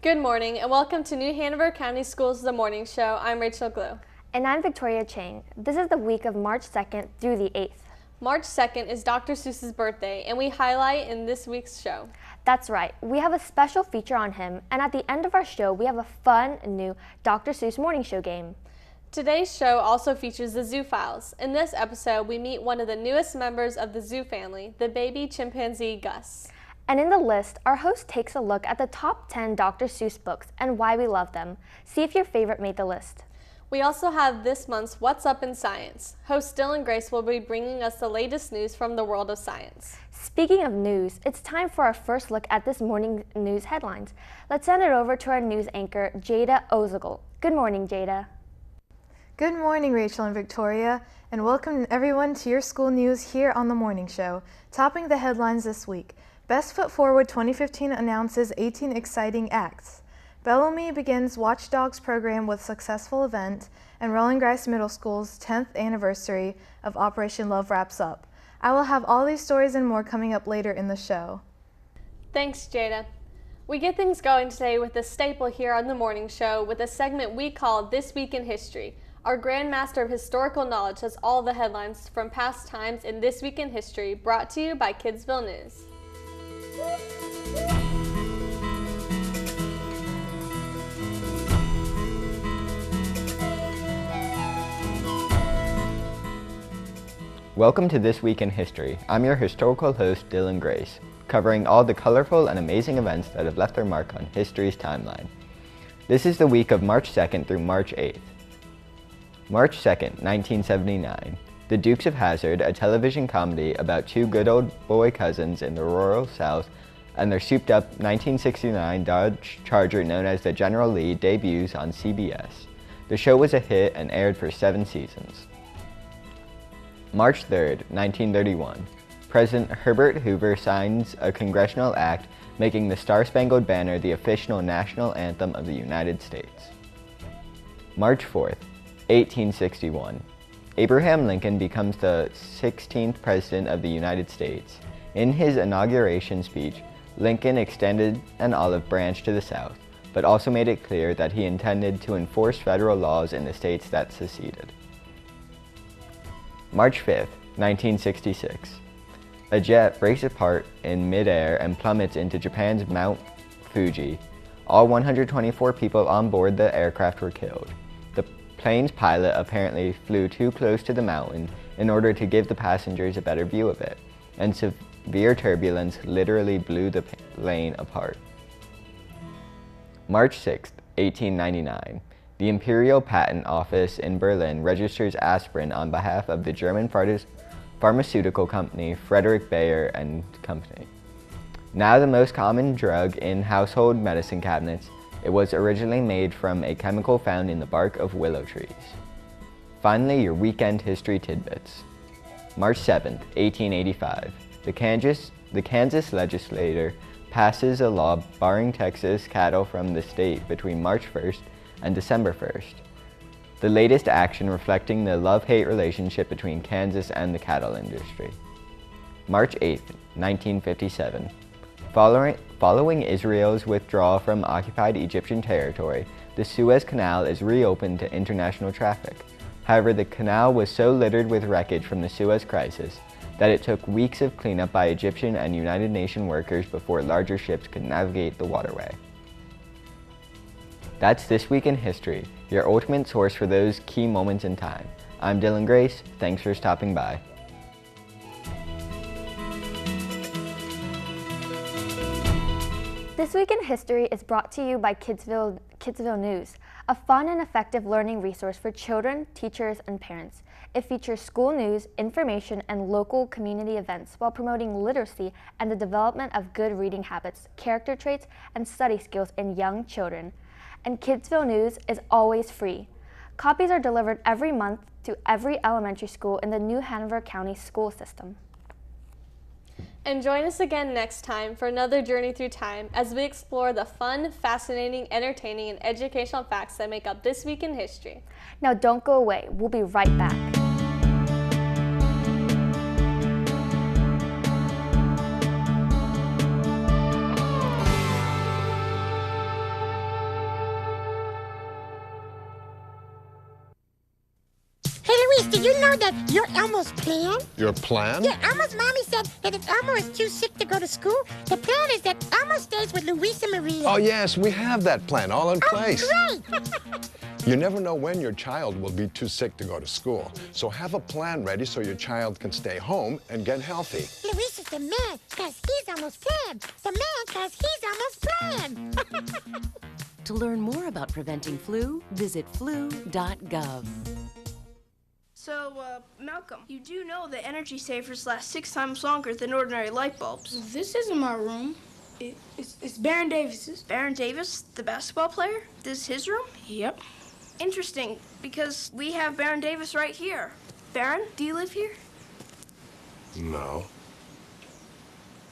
Good morning and welcome to New Hanover County Schools The Morning Show. I'm Rachel Glue. And I'm Victoria Chang. This is the week of March 2nd through the 8th. March 2nd is Dr. Seuss's birthday, and we highlight in this week's show. That's right. We have a special feature on him, and at the end of our show, we have a fun new Dr. Seuss morning show game. Today's show also features the Zoo Files. In this episode, we meet one of the newest members of the zoo family, the baby chimpanzee Gus. And in the list, our host takes a look at the top 10 Dr. Seuss books and why we love them. See if your favorite made the list. We also have this month's What's Up in Science. Host Dylan Grace will be bringing us the latest news from the world of science. Speaking of news, it's time for our first look at this morning's news headlines. Let's send it over to our news anchor, Jada Ozigal. Good morning, Jada. Good morning, Rachel and Victoria, and welcome everyone to your school news here on The Morning Show. Topping the headlines this week, Best Foot Forward 2015 announces 18 exciting acts. Bellamy begins Watchdogs program with successful event, and Rolling Grice Middle School's 10th anniversary of Operation Love wraps up. I will have all these stories and more coming up later in the show. Thanks, Jada. We get things going today with a staple here on The Morning Show with a segment we call This Week in History. Our Grand Master of Historical Knowledge has all the headlines from past times in This Week in History, brought to you by Kidsville News. Welcome to This Week in History. I'm your historical host, Dylan Grace, covering all the colorful and amazing events that have left their mark on history's timeline. This is the week of March 2nd through March 8th. March 2nd, 1979. The Dukes of Hazzard, a television comedy about two good old boy cousins in the rural South and their souped-up 1969 Dodge Charger known as the General Lee, debuts on CBS. The show was a hit and aired for 7 seasons. March 3rd, 1931. President Herbert Hoover signs a congressional act making the Star-Spangled Banner the official national anthem of the United States. March 4th, 1861. Abraham Lincoln becomes the 16th President of the United States. In his inauguration speech, Lincoln extended an olive branch to the South, but also made it clear that he intended to enforce federal laws in the states that seceded. March 5th, 1966. A jet breaks apart in midair and plummets into Japan's Mount Fuji. All 124 people on board the aircraft were killed. The plane's pilot apparently flew too close to the mountain in order to give the passengers a better view of it, and severe turbulence literally blew the plane apart. March 6, 1899. The Imperial Patent Office in Berlin registers aspirin on behalf of the German pharmaceutical company Frederick Bayer and Company. Now the most common drug in household medicine cabinets, it was originally made from a chemical found in the bark of willow trees. Finally, your weekend history tidbits. March 7th, 1885. The Kansas legislature passes a law barring Texas cattle from the state between March 1st and December 1st. The latest action reflecting the love-hate relationship between Kansas and the cattle industry. March 8th, 1957. Following Israel's withdrawal from occupied Egyptian territory, the Suez Canal is reopened to international traffic. However, the canal was so littered with wreckage from the Suez Crisis that it took weeks of cleanup by Egyptian and United Nations workers before larger ships could navigate the waterway. That's This Week in History, your ultimate source for those key moments in time. I'm Dylan Grace. Thanks for stopping by. This Week in History is brought to you by Kidsville News. a fun and effective learning resource for children, teachers, and parents. It features school news, information, and local community events while promoting literacy and the development of good reading habits, character traits, and study skills in young children. And Kidsville News is always free. Copies are delivered every month to every elementary school in the New Hanover County school system. And join us again next time for another journey through time as we explore the fun, fascinating, entertaining, and educational facts that make up This Week in History. Now don't go away. We'll be right back. Did you know that your Elmo's plan? Your plan? Yeah, Elmo's mommy said that if Elmo is too sick to go to school, the plan is that Elmo stays with Luisa Maria. Oh, yes, we have that plan all in place. Oh, great! You never know when your child will be too sick to go to school. So have a plan ready so your child can stay home and get healthy. Luisa's the man, because he's Elmo's plan. The man, because he's Elmo's plan. To learn more about preventing flu, visit flu.gov. So, Malcolm, you do know that energy savers last 6 times longer than ordinary light bulbs. This isn't my room. It's Baron Davis's. Baron Davis, the basketball player? This is his room? Yep. Interesting, because we have Baron Davis right here. Baron, do you live here? No.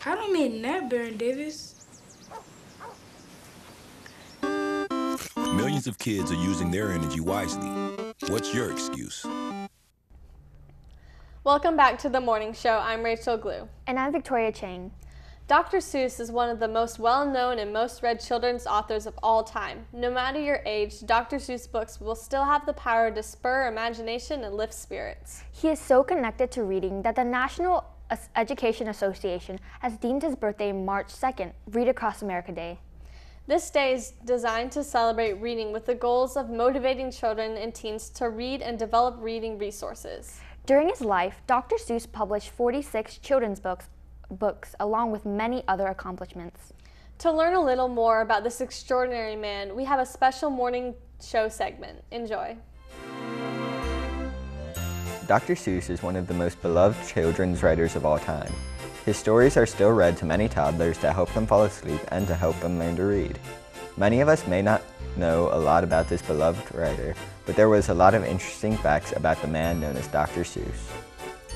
I don't mean that, Baron Davis. Millions of kids are using their energy wisely. What's your excuse? Welcome back to the morning show. I'm Rachel Glue. And I'm Victoria Chang. Dr. Seuss is one of the most well-known and most read children's authors of all time. No matter your age, Dr. Seuss books will still have the power to spur imagination and lift spirits. He is so connected to reading that the National Education Association has deemed his birthday March 2nd, Read Across America Day. This day is designed to celebrate reading with the goals of motivating children and teens to read and develop reading resources. During his life, Dr. Seuss published 46 children's books along with many other accomplishments. To learn a little more about this extraordinary man, we have a special morning show segment. Enjoy. Dr. Seuss is one of the most beloved children's writers of all time. His stories are still read to many toddlers to help them fall asleep and to help them learn to read. Many of us may not know a lot about this beloved writer, but there was a lot of interesting facts about the man known as Dr. Seuss.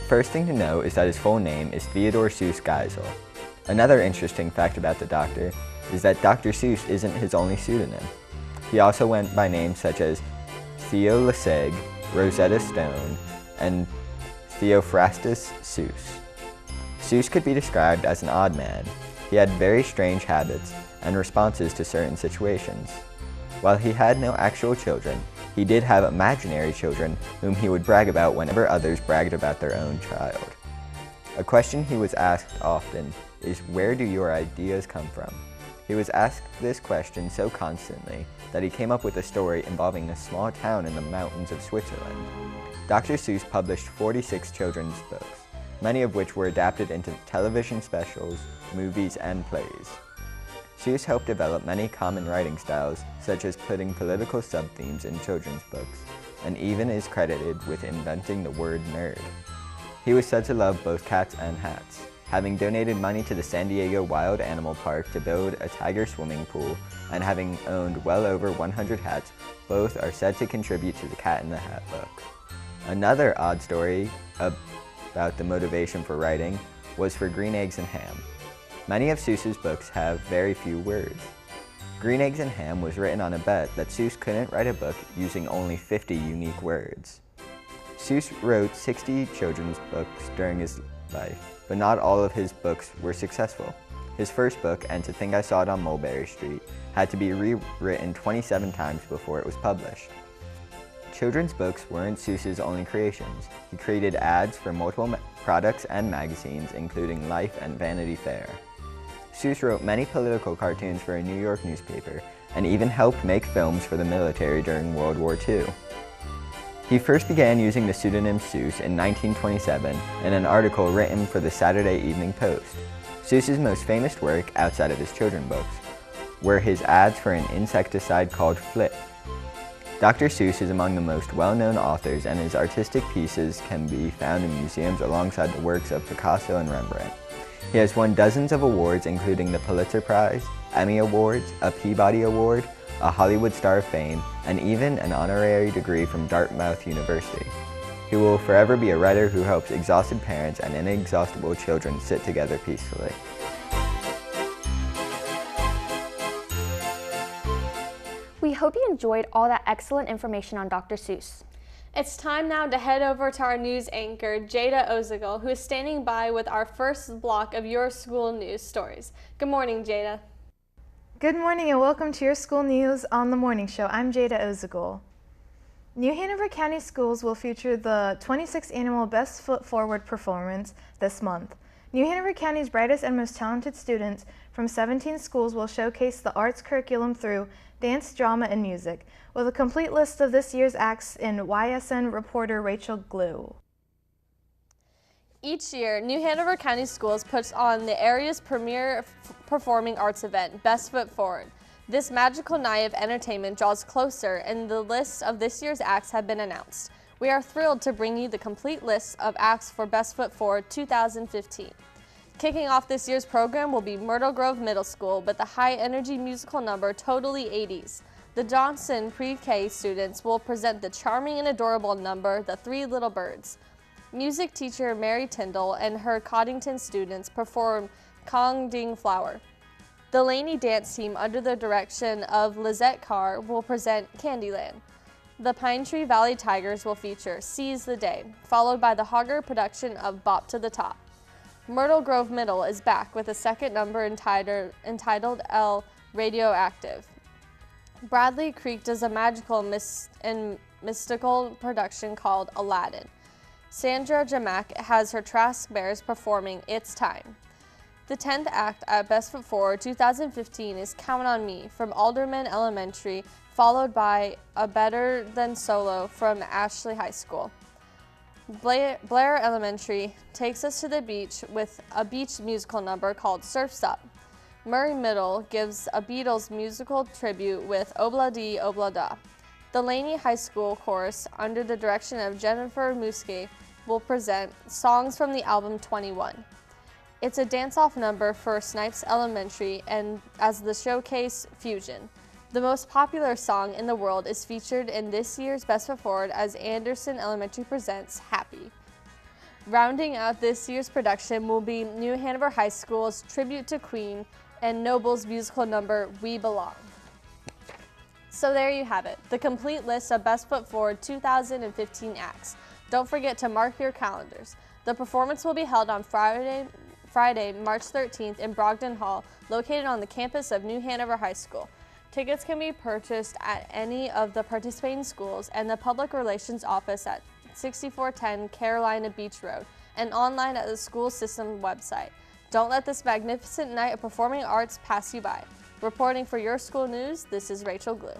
First thing to know is that his full name is Theodore Seuss Geisel. Another interesting fact about the doctor is that Dr. Seuss isn't his only pseudonym. He also went by names such as Theo Leseg, Rosetta Stone, and Theophrastus Seuss. Seuss could be described as an odd man. He had very strange habits and responses to certain situations. While he had no actual children, he did have imaginary children whom he would brag about whenever others bragged about their own child. A question he was asked often is, where do your ideas come from? He was asked this question so constantly that he came up with a story involving a small town in the mountains of Switzerland. Dr. Seuss published 46 children's books, many of which were adapted into television specials, movies, and plays. Seuss helped develop many common writing styles, such as putting political sub-themes in children's books, and even is credited with inventing the word nerd. He was said to love both cats and hats, having donated money to the San Diego Wild Animal Park to build a tiger swimming pool, and having owned well over 100 hats. Both are said to contribute to the Cat in the Hat book. Another odd story about the motivation for writing was for Green Eggs and Ham. Many of Seuss's books have very few words. Green Eggs and Ham was written on a bet that Seuss couldn't write a book using only 50 unique words. Seuss wrote 60 children's books during his life, but not all of his books were successful. His first book, And to Think I Saw It on Mulberry Street, had to be rewritten 27 times before it was published. Children's books weren't Seuss's only creations. He created ads for multiple products and magazines, including Life and Vanity Fair. Seuss wrote many political cartoons for a New York newspaper, and even helped make films for the military during World War II. He first began using the pseudonym Seuss in 1927 in an article written for the Saturday Evening Post. Seuss's most famous work, outside of his children's books, were his ads for an insecticide called Flip. Dr. Seuss is among the most well-known authors, and his artistic pieces can be found in museums alongside the works of Picasso and Rembrandt. He has won dozens of awards, including the Pulitzer Prize, Emmy Awards, a Peabody Award, a Hollywood Star of Fame, and even an honorary degree from Dartmouth University. He will forever be a writer who helps exhausted parents and inexhaustible children sit together peacefully. We hope you enjoyed all that excellent information on Dr. Seuss. It's time now to head over to our news anchor, Jada Ozigal, who is standing by with our first block of your school news stories. Good morning, Jada. Good morning and welcome to your school news on the morning show. I'm Jada Ozigal. New Hanover County Schools will feature the 26th annual Best Foot Forward performance this month. New Hanover County's brightest and most talented students from 17 schools will showcase the arts curriculum through dance, drama, and music, with a complete list of this year's acts in YSN reporter Rachel Glue. Each year, New Hanover County Schools puts on the area's premier performing arts event, Best Foot Forward. This magical night of entertainment draws closer, and the list of this year's acts have been announced. We are thrilled to bring you the complete list of acts for Best Foot Forward 2015. Kicking off this year's program will be Myrtle Grove Middle School with the high-energy musical number Totally 80s. The Johnson Pre-K students will present the charming and adorable number The Three Little Birds. Music teacher Mary Tyndall and her Coddington students perform Kong Ding Flower. The Laney dance team, under the direction of Lizette Carr, will present Candyland. The Pine Tree Valley Tigers will feature Seize the Day, followed by the Hogger production of Bop to the Top. Myrtle Grove Middle is back with a second number entitled El Radioactive. Bradley Creek does a magical and mystical production called Aladdin. Sandra Jamak has her Trask Bears performing It's Time. The 10th act at Best Foot Forward 2015 is Count on Me from Alderman Elementary, followed by A Better Than Solo from Ashley High School. Blair Elementary takes us to the beach with a beach musical number called Surf's Up. Murray Middle gives a Beatles musical tribute with Obla Dee Obla Da. The Laney High School chorus, under the direction of Jennifer Muske, will present songs from the album 21. It's a dance-off number for Snipes Elementary and as the showcase Fusion. The most popular song in the world is featured in this year's Best Foot Forward as Anderson Elementary presents Happy. Rounding out this year's production will be New Hanover High School's Tribute to Queen and Noble's musical number We Belong. So there you have it, the complete list of Best Foot Forward 2015 acts. Don't forget to mark your calendars. The performance will be held on Friday, March 13th in Brogdon Hall, located on the campus of New Hanover High School. Tickets can be purchased at any of the participating schools and the Public Relations Office at 6410 Carolina Beach Road and online at the school system website. Don't let this magnificent night of performing arts pass you by. Reporting for your school news, this is Rachel Glue.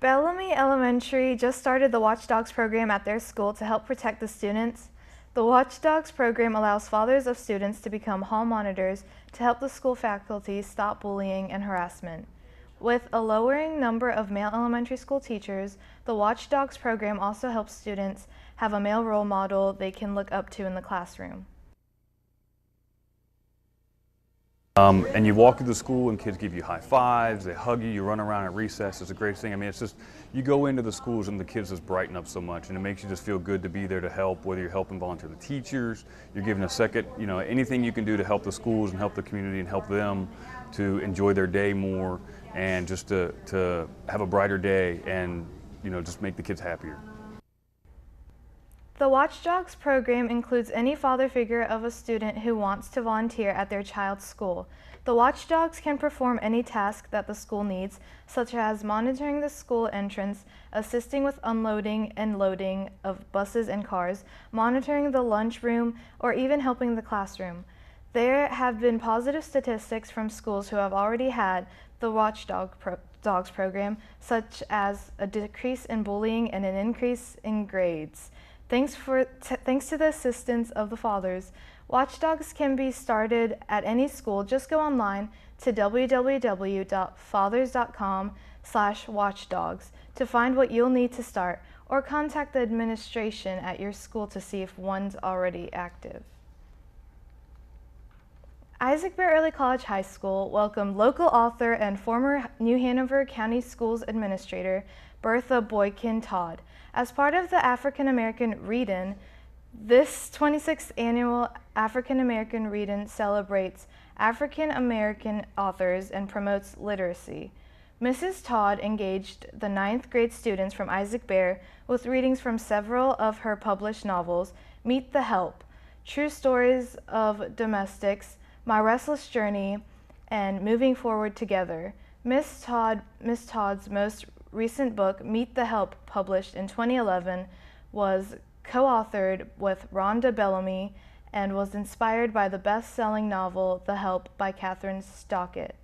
Bellamy Elementary just started the Watchdogs program at their school to help protect the students. The Watchdogs program allows fathers of students to become hall monitors to help the school faculty stop bullying and harassment. With a lowering number of male elementary school teachers, the Watchdogs program also helps students have a male role model they can look up to in the classroom. And you walk through the school and kids give you high fives, they hug you, you run around at recess. It's a great thing. I mean, it's just, you go into the schools and the kids just brighten up so much, and it makes you just feel good to be there to help, whether you're helping volunteer the teachers, you're giving a second, anything you can do to help the schools and help the community and help them to enjoy their day more and just to have a brighter day and, just make the kids happier. The Watchdogs program includes any father figure of a student who wants to volunteer at their child's school. The Watchdogs can perform any task that the school needs, such as monitoring the school entrance, assisting with unloading and loading of buses and cars, monitoring the lunchroom, or even helping the classroom. There have been positive statistics from schools who have already had the Watchdogs program, such as a decrease in bullying and an increase in grades. Thanks to the assistance of the fathers, Watchdogs can be started at any school. Just go online to www.fathers.com www.state.gov/watchdogs to find what you'll need to start, or contact the administration at your school to see if one's already active. Isaac Bear Early College High School welcomed local author and former New Hanover County Schools Administrator Bertha Boykin Todd. As part of the African American Read-In, this 26th annual African American Read-In celebrates African American authors and promotes literacy. Mrs. Todd engaged the 9th grade students from Isaac Bear with readings from several of her published novels: Meet the Help, True Stories of Domestics, My Restless Journey, and Moving Forward Together. Miss Todd's most recent book, Meet the Help, published in 2011, was co-authored with Rhonda Bellamy and was inspired by the best-selling novel The Help by Catherine Stockett.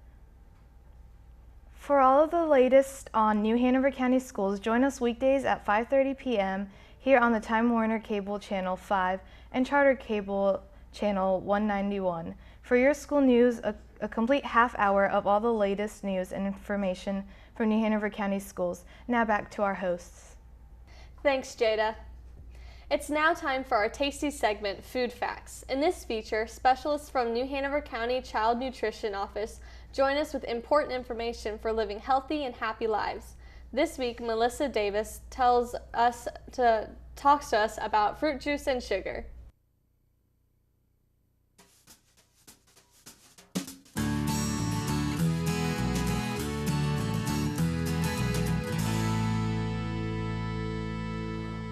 For all of the latest on New Hanover County Schools, join us weekdays at 5:30 p.m. here on the Time Warner Cable Channel 5 and Charter Cable Channel 191. For your school news, a complete half hour of all the latest news and information from New Hanover County Schools. Now back to our hosts. Thanks, Jada. It's now time for our tasty segment, Food Facts. In this feature, specialists from New Hanover County Child Nutrition Office join us with important information for living healthy and happy lives. This week, Melissa Davis talks to us about fruit juice and sugar.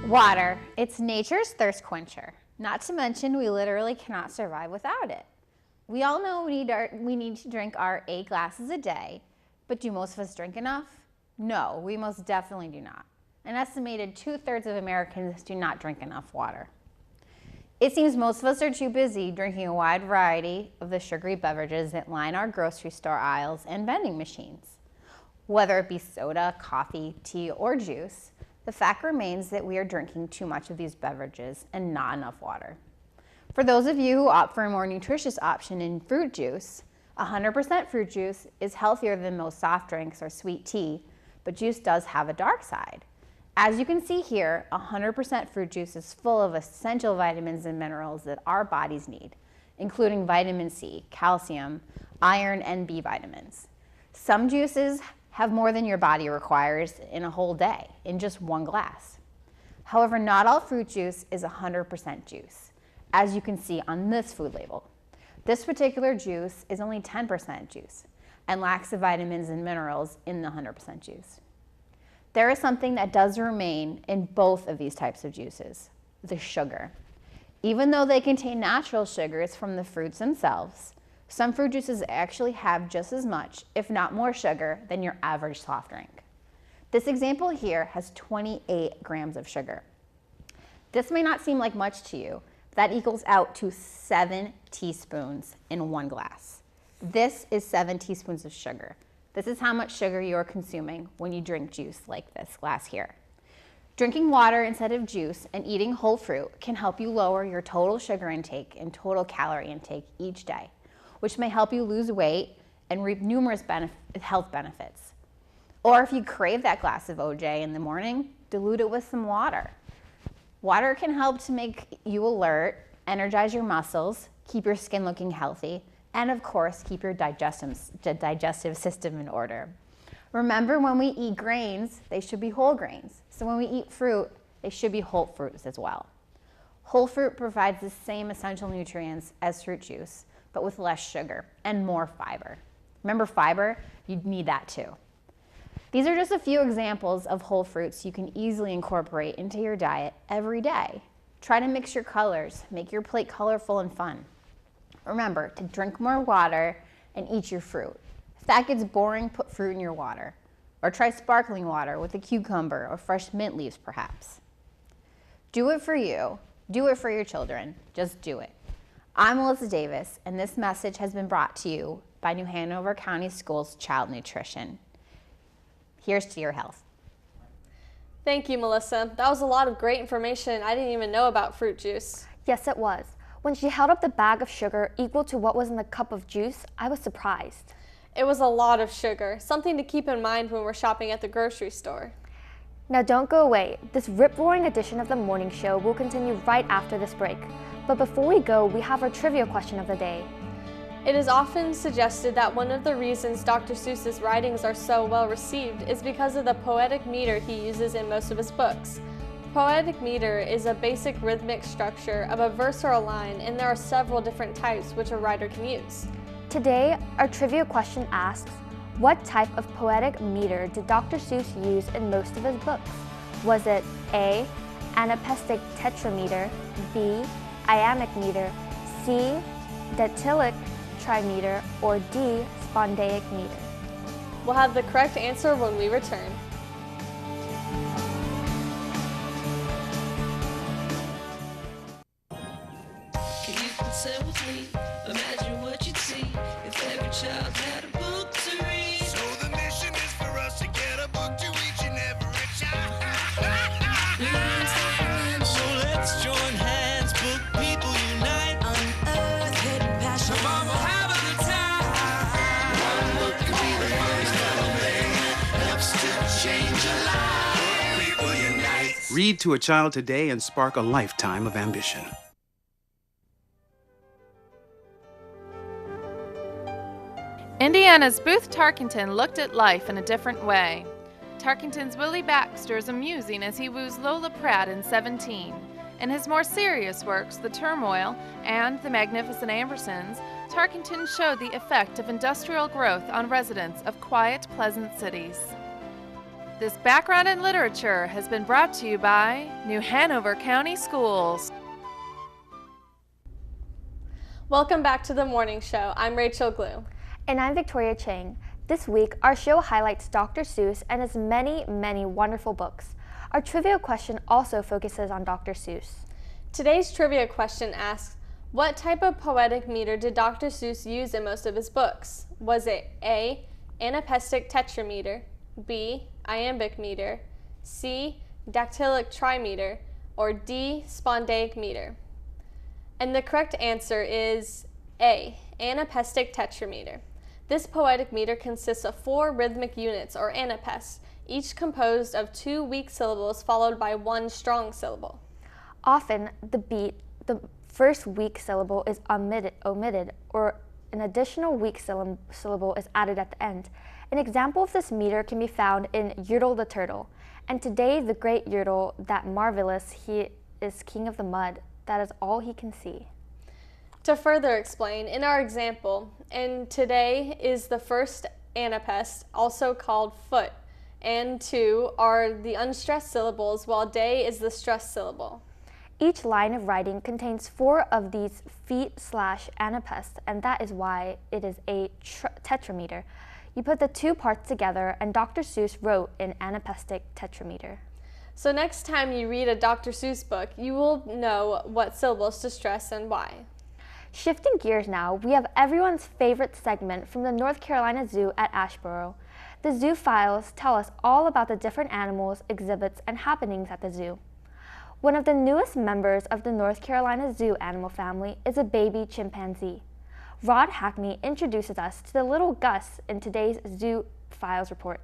Water. It's nature's thirst quencher. Not to mention, we literally cannot survive without it. We all know we need to drink our 8 glasses a day, but do most of us drink enough? No, we most definitely do not. An estimated 2/3 of Americans do not drink enough water. It seems most of us are too busy drinking a wide variety of the sugary beverages that line our grocery store aisles and vending machines. Whether it be soda, coffee, tea, or juice, the fact remains that we are drinking too much of these beverages and not enough water. For those of you who opt for a more nutritious option in fruit juice, 100% fruit juice is healthier than most soft drinks or sweet tea, but juice does have a dark side. As you can see here, 100% fruit juice is full of essential vitamins and minerals that our bodies need, including vitamin C, calcium, iron, and B vitamins. Some juices have more than your body requires in a whole day in just 1 glass. However, not all fruit juice is 100% juice, as you can see on this food label. This particular juice is only 10% juice and lacks the vitamins and minerals in the 100% juice. There is something that does remain in both of these types of juices: the sugar. Even though they contain natural sugars from the fruits themselves, some fruit juices actually have just as much, if not more, sugar than your average soft drink. This example here has 28 grams of sugar. This may not seem like much to you. That equals out to 7 teaspoons in 1 glass. This is 7 teaspoons of sugar. This is how much sugar you're consuming when you drink juice like this glass here. Drinking water instead of juice and eating whole fruit can help you lower your total sugar intake and total calorie intake each day, which may help you lose weight and reap numerous health benefits. Or if you crave that glass of OJ in the morning, dilute it with some water. Water can help to make you alert, energize your muscles, keep your skin looking healthy, and of course, keep your digestive system in order. Remember, when we eat grains, they should be whole grains. So when we eat fruit, they should be whole fruits as well. Whole fruit provides the same essential nutrients as fruit juice, but with less sugar and more fiber. Remember fiber? You'd need that too. These are just a few examples of whole fruits you can easily incorporate into your diet every day. Try to mix your colors, make your plate colorful and fun. Remember to drink more water and eat your fruit. If that gets boring, put fruit in your water. Or try sparkling water with a cucumber or fresh mint leaves perhaps. Do it for you. Do it for your children. Just do it. I'm Melissa Davis, and this message has been brought to you by New Hanover County Schools Child Nutrition. Here's to your health. Thank you, Melissa. That was a lot of great information I didn't even know about fruit juice. Yes, it was. When she held up the bag of sugar equal to what was in the cup of juice, I was surprised. It was a lot of sugar, something to keep in mind when we're shopping at the grocery store. Now don't go away. This rip-roaring edition of the morning show will continue right after this break. But before we go, we have our trivia question of the day. It is often suggested that one of the reasons Dr. Seuss's writings are so well received is because of the poetic meter he uses in most of his books. Poetic meter is a basic rhythmic structure of a verse or a line, and there are several different types which a writer can use. Today, our trivia question asks, what type of poetic meter did Dr. Seuss use in most of his books? Was it A, anapestic tetrameter, B, iambic meter, C, dactylic trimeter, or D, spondaic meter? We'll have the correct answer when we return. Sit with me, imagine what you'd see if every child had a book to read. So the mission is for us to get a book to each and every child. So let's join hands, book people unite, unearth hidden passion. Come on, we'll have a good time. One book could be the first element, helps to change a life. Book people unite. Read to a child today and spark a lifetime of ambition. Indiana's Booth Tarkington looked at life in a different way. Tarkington's Willie Baxter is amusing as he woos Lola Pratt in 17. In his more serious works, The Turmoil and The Magnificent Ambersons, Tarkington showed the effect of industrial growth on residents of quiet, pleasant cities. This background in literature has been brought to you by New Hanover County Schools. Welcome back to the morning show. I'm Rachel Glue. And I'm Victoria Chang. This week, our show highlights Dr. Seuss and his many, many wonderful books. Our trivia question also focuses on Dr. Seuss. Today's trivia question asks, what type of poetic meter did Dr. Seuss use in most of his books? Was it A, anapestic tetrameter, B, iambic meter, C, dactylic trimeter, or D, spondaic meter? And the correct answer is A, anapestic tetrameter. This poetic meter consists of 4 rhythmic units, or anapests, each composed of 2 weak syllables followed by 1 strong syllable. Often, the first weak syllable is omitted, or an additional weak syllable is added at the end. An example of this meter can be found in Yertle the Turtle. And today, the great Yertle, that marvelous, he is king of the mud. That is all he can see. To further explain, in our example, and today is the first anapest, also called foot, and to are the unstressed syllables, while day is the stressed syllable. Each line of writing contains 4 of these feet/anapests, and that is why it is a tetrameter. You put the 2 parts together, and Dr. Seuss wrote in anapestic tetrameter. So next time you read a Dr. Seuss book, you will know what syllables to stress and why. Shifting gears now, we have everyone's favorite segment from the North Carolina Zoo at Asheboro. The Zoo Files tell us all about the different animals, exhibits, and happenings at the zoo. One of the newest members of the North Carolina Zoo animal family is a baby chimpanzee. Rod Hackney introduces us to the little Gus in today's Zoo Files report.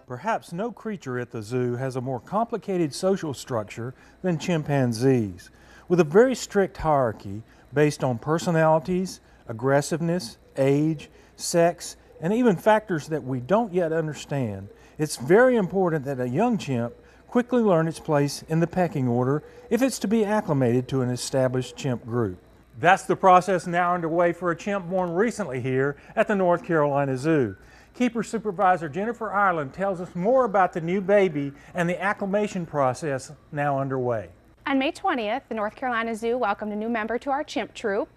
Perhaps no creature at the zoo has a more complicated social structure than chimpanzees, with a very strict hierarchy based on personalities, aggressiveness, age, sex, and even factors that we don't yet understand. It's very important that a young chimp quickly learn its place in the pecking order if it's to be acclimated to an established chimp group. That's the process now underway for a chimp born recently here at the North Carolina Zoo. Keeper Supervisor Jennifer Ireland tells us more about the new baby and the acclimation process now underway. On May 20th, the North Carolina Zoo welcomed a new member to our chimp troop.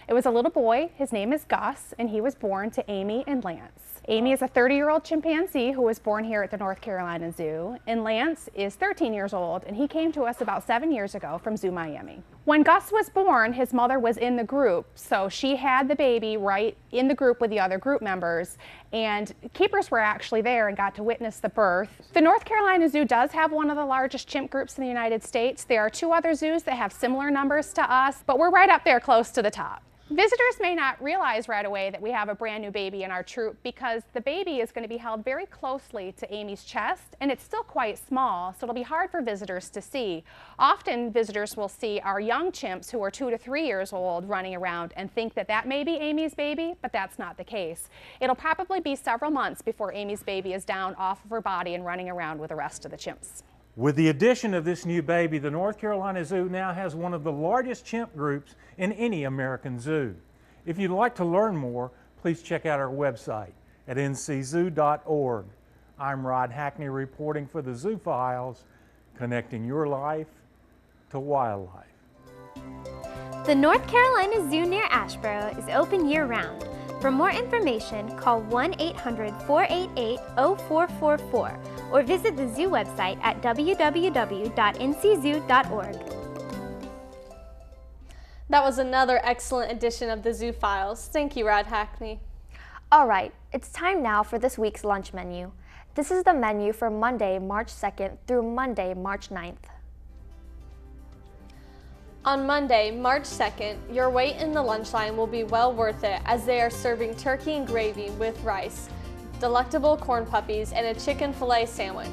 It was a little boy. His name is Gus, and he was born to Amy and Lance. Amy is a 30-year-old chimpanzee who was born here at the North Carolina Zoo, and Lance is 13 years old, and he came to us about 7 years ago from Zoo Miami. When Gus was born, his mother was in the group, so she had the baby right in the group with the other group members, and keepers were actually there and got to witness the birth. The North Carolina Zoo does have one of the largest chimp groups in the United States. There are 2 other zoos that have similar numbers to us, but we're right up there close to the top. Visitors may not realize right away that we have a brand new baby in our troop because the baby is going to be held very closely to Amy's chest, and it's still quite small, so it'll be hard for visitors to see. Often visitors will see our young chimps who are 2 to 3 years old running around and think that that may be Amy's baby, but that's not the case. It'll probably be several months before Amy's baby is down off of her body and running around with the rest of the chimps. With the addition of this new baby, the North Carolina Zoo now has one of the largest chimp groups in any American zoo. If you'd like to learn more, please check out our website at nczoo.org. I'm Rod Hackney reporting for the Zoo Files, connecting your life to wildlife. The North Carolina Zoo near Asheboro is open year-round. For more information, call 1-800-488-0444 or visit the zoo website at www.nczoo.org. That was another excellent edition of the Zoo Files. Thank you, Rod Hackney. All right, it's time now for this week's lunch menu. This is the menu for Monday, March 2nd through Monday, March 9th. On Monday, March 2nd, your wait in the lunch line will be well worth it as they are serving turkey and gravy with rice, delectable corn puppies, and a chicken filet sandwich.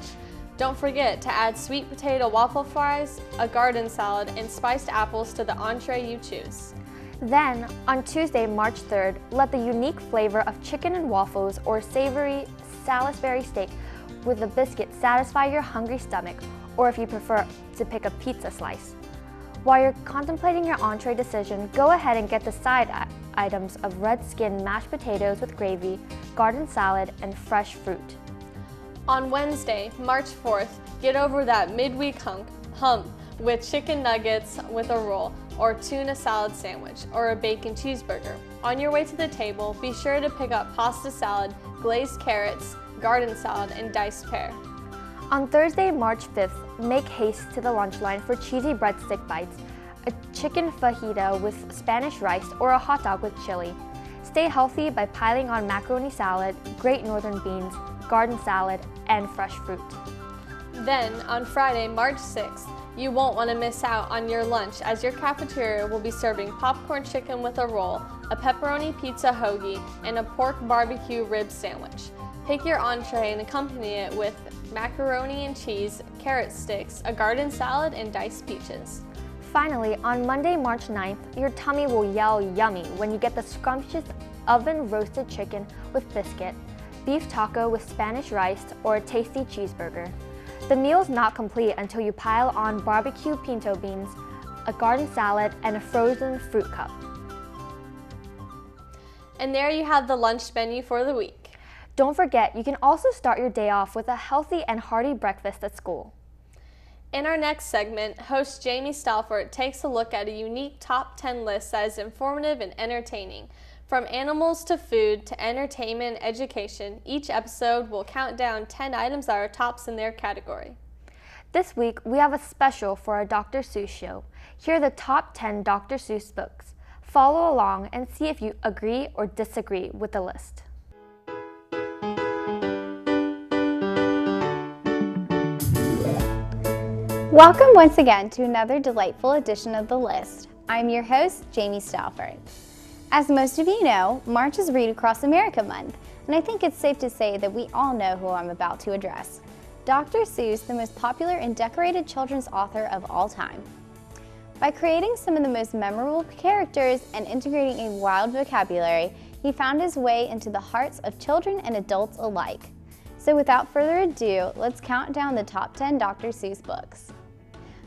Don't forget to add sweet potato waffle fries, a garden salad, and spiced apples to the entree you choose. Then, on Tuesday, March 3rd, let the unique flavor of chicken and waffles or savory Salisbury steak with a biscuit satisfy your hungry stomach, or if you prefer to pick a pizza slice. While you're contemplating your entree decision, go ahead and get the side items of red skin mashed potatoes with gravy, garden salad, and fresh fruit. On Wednesday, March 4th, get over that midweek hump with chicken nuggets with a roll, or tuna salad sandwich, or a bacon cheeseburger. On your way to the table, be sure to pick up pasta salad, glazed carrots, garden salad, and diced pear. On Thursday, March 5th, make haste to the lunch line for cheesy breadstick bites, a chicken fajita with Spanish rice, or a hot dog with chili. Stay healthy by piling on macaroni salad, Great Northern beans, garden salad, and fresh fruit. Then, on Friday, March 6th, you won't want to miss out on your lunch as your cafeteria will be serving popcorn chicken with a roll, a pepperoni pizza hoagie, and a pork barbecue rib sandwich. Pick your entree and accompany it with macaroni and cheese, carrot sticks, a garden salad, and diced peaches. Finally, on Monday, March 9th, your tummy will yell yummy when you get the scrumptious oven-roasted chicken with biscuit, beef taco with Spanish rice, or a tasty cheeseburger. The meal's not complete until you pile on barbecue pinto beans, a garden salad, and a frozen fruit cup. And there you have the lunch menu for the week. Don't forget, you can also start your day off with a healthy and hearty breakfast at school. In our next segment, host Jamie Stalford takes a look at a unique top 10 list that is informative and entertaining. From animals to food to entertainment and education, each episode will count down 10 items that are tops in their category. This week, we have a special for our Dr. Seuss show. Here are the top 10 Dr. Seuss books. Follow along and see if you agree or disagree with the list. Welcome once again to another delightful edition of The List. I'm your host, Jamie Stalford. As most of you know, March is Read Across America Month, and I think it's safe to say that we all know who I'm about to address. Dr. Seuss, the most popular and decorated children's author of all time. By creating some of the most memorable characters and integrating a wild vocabulary, he found his way into the hearts of children and adults alike. So without further ado, let's count down the top 10 Dr. Seuss books.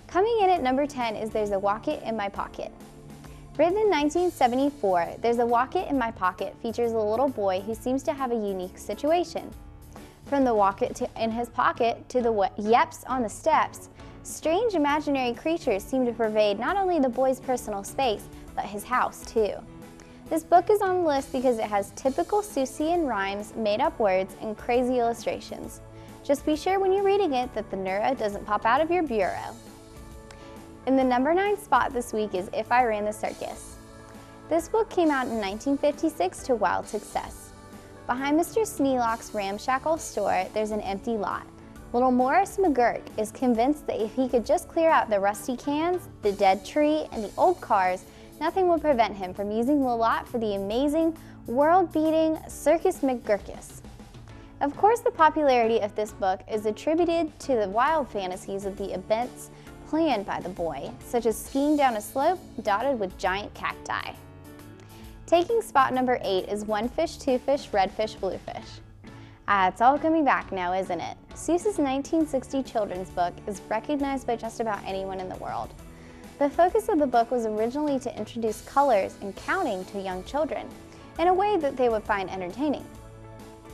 Coming in at number 10 is There's a Wocket in My Pocket. Written in 1974, There's a Wocket in My Pocket features a little boy who seems to have a unique situation. From the wocket in his pocket to the yeps on the steps, strange imaginary creatures seem to pervade not only the boy's personal space, but his house too. This book is on the list because it has typical Seussian rhymes, made-up words, and crazy illustrations. Just be sure when you're reading it that the neuro doesn't pop out of your bureau. In the number 9 spot this week is If I Ran the Circus. This book came out in 1956 to wild success. Behind Mr. Sneelock's ramshackle store, there's an empty lot. Little Morris McGurk is convinced that if he could just clear out the rusty cans, the dead tree, and the old cars, nothing will prevent him from using the lot for the amazing, world-beating Circus McGurkus. Of course, the popularity of this book is attributed to the wild fantasies of the events planned by the boy, such as skiing down a slope dotted with giant cacti. Taking spot number 8 is One Fish, Two Fish, Red Fish, Blue Fish. It's all coming back now, isn't it? Seuss's 1960 children's book is recognized by just about anyone in the world. The focus of the book was originally to introduce colors and counting to young children in a way that they would find entertaining.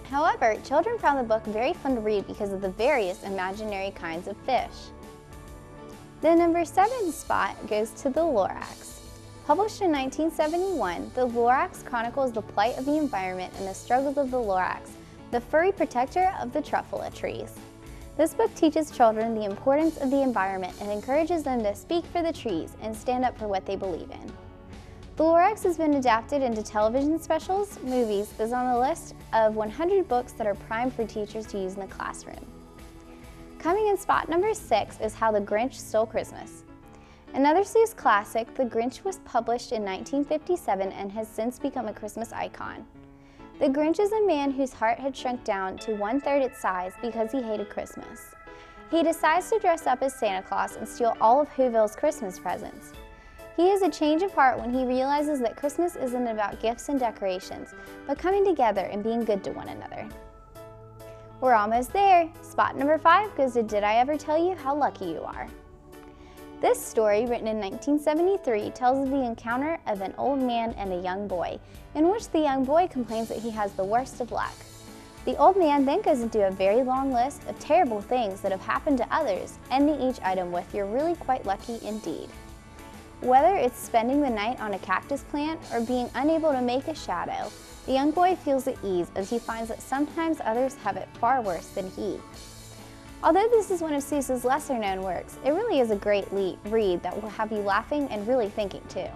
However, children found the book very fun to read because of the various imaginary kinds of fish. The number 7 spot goes to The Lorax. Published in 1971, The Lorax chronicles the plight of the environment and the struggles of the lorax, the furry protector of the truffula trees. This book teaches children the importance of the environment and encourages them to speak for the trees and stand up for what they believe in. The Lorax has been adapted into television specials, movies, is on the list of 100 books that are primed for teachers to use in the classroom. Coming in spot number 6 is How the Grinch Stole Christmas. Another Seuss classic, The Grinch was published in 1957 and has since become a Christmas icon. The Grinch is a man whose heart had shrunk down to 1/3 its size because he hated Christmas. He decides to dress up as Santa Claus and steal all of Whoville's Christmas presents. He has a change of heart when he realizes that Christmas isn't about gifts and decorations, but coming together and being good to one another. We're almost there. Spot number 5 goes to Did I Ever Tell You How Lucky You Are? This story, written in 1973, tells of the encounter of an old man and a young boy, in which the young boy complains that he has the worst of luck. The old man then goes into a very long list of terrible things that have happened to others, ending each item with "You're really quite lucky indeed." Whether it's spending the night on a cactus plant or being unable to make a shadow, the young boy feels at ease as he finds that sometimes others have it far worse than he. Although this is one of Seuss's lesser-known works, it really is a great read that will have you laughing and really thinking too.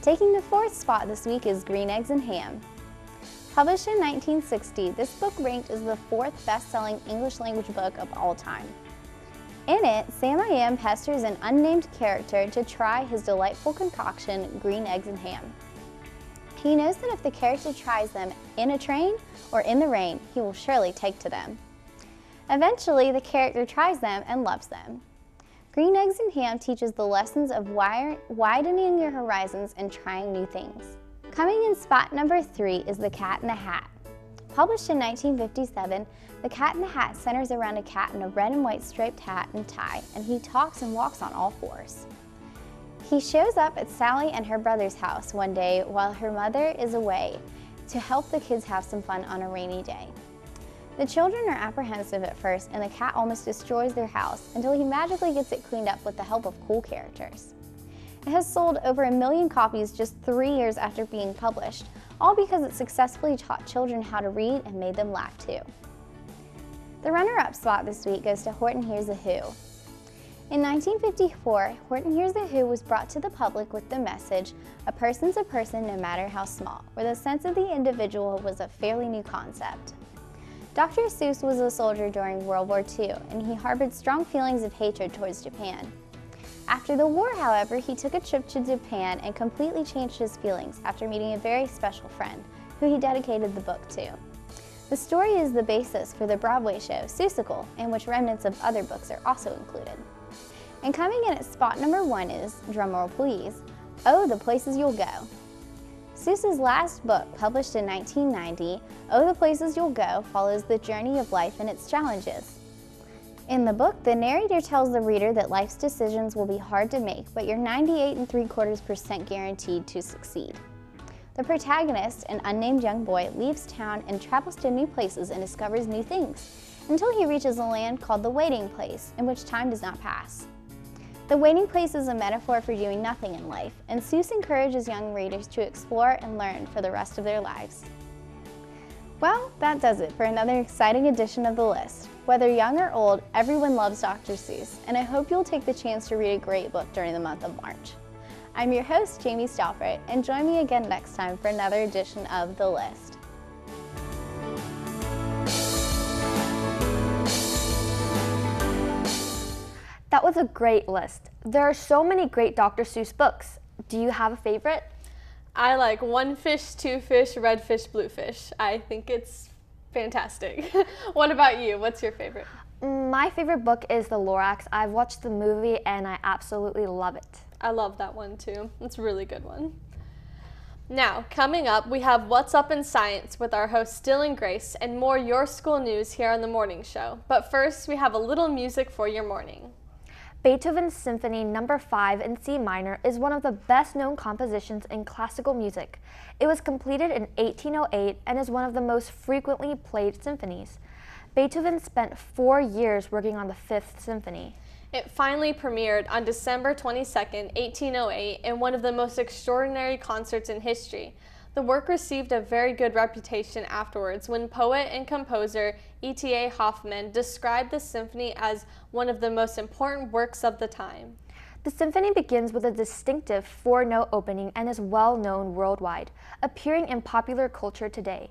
Taking the 4th spot this week is Green Eggs and Ham. Published in 1960, this book ranked as the 4th best-selling English language book of all time. In it, Sam I Am pesters an unnamed character to try his delightful concoction, green eggs and ham. He knows that if the character tries them in a train or in the rain, he will surely take to them. Eventually, the character tries them and loves them. Green Eggs and Ham teaches the lessons of widening your horizons and trying new things. Coming in spot number 3 is The Cat in the Hat. Published in 1957, The Cat in the Hat centers around a cat in a red and white striped hat and tie, and he talks and walks on all fours. He shows up at Sally and her brother's house one day while her mother is away to help the kids have some fun on a rainy day. The children are apprehensive at first, and the cat almost destroys their house until he magically gets it cleaned up with the help of cool characters. It has sold over 1 million copies just 3 years after being published, all because it successfully taught children how to read and made them laugh too. The runner-up spot this week goes to Horton Hears a Who. In 1954, Horton Hears a Who was brought to the public with the message, "A person's a person no matter how small," where the sense of the individual was a fairly new concept. Dr. Seuss was a soldier during World War II, and he harbored strong feelings of hatred towards Japan. After the war, however, he took a trip to Japan and completely changed his feelings after meeting a very special friend, who he dedicated the book to. The story is the basis for the Broadway show Seussical, in which remnants of other books are also included. And coming in at spot number 1 is, drumroll please, Oh, the Places You'll Go. Seuss's last book, published in 1990, Oh, the Places You'll Go, follows the journey of life and its challenges. In the book, the narrator tells the reader that life's decisions will be hard to make, but you're 98 3/4% guaranteed to succeed. The protagonist, an unnamed young boy, leaves town and travels to new places and discovers new things, until he reaches a land called the Waiting Place, in which time does not pass. The waiting place is a metaphor for doing nothing in life, and Seuss encourages young readers to explore and learn for the rest of their lives. Well, that does it for another exciting edition of The List. Whether young or old, everyone loves Dr. Seuss, and I hope you'll take the chance to read a great book during the month of March. I'm your host, Jamie Stalfright, and join me again next time for another edition of The List. That was a great list. There are so many great Dr. Seuss books. Do you have a favorite? I like One Fish, Two Fish, Red Fish, Blue Fish. I think it's fantastic. What about you? What's your favorite? My favorite book is The Lorax. I've watched the movie and I absolutely love it. I love that one too. It's a really good one. Now, coming up, we have What's Up in Science with our hosts Dylan Grace and more Your School News here on the morning show. But first, we have a little music for your morning. Beethoven's Symphony No. 5 in C minor is one of the best-known compositions in classical music. It was completed in 1808 and is one of the most frequently played symphonies. Beethoven spent 4 years working on the Fifth Symphony. It finally premiered on December 22, 1808, in one of the most extraordinary concerts in history. The work received a very good reputation afterwards when poet and composer E.T.A. Hoffmann described the symphony as one of the most important works of the time. The symphony begins with a distinctive 4-note opening and is well known worldwide, appearing in popular culture today.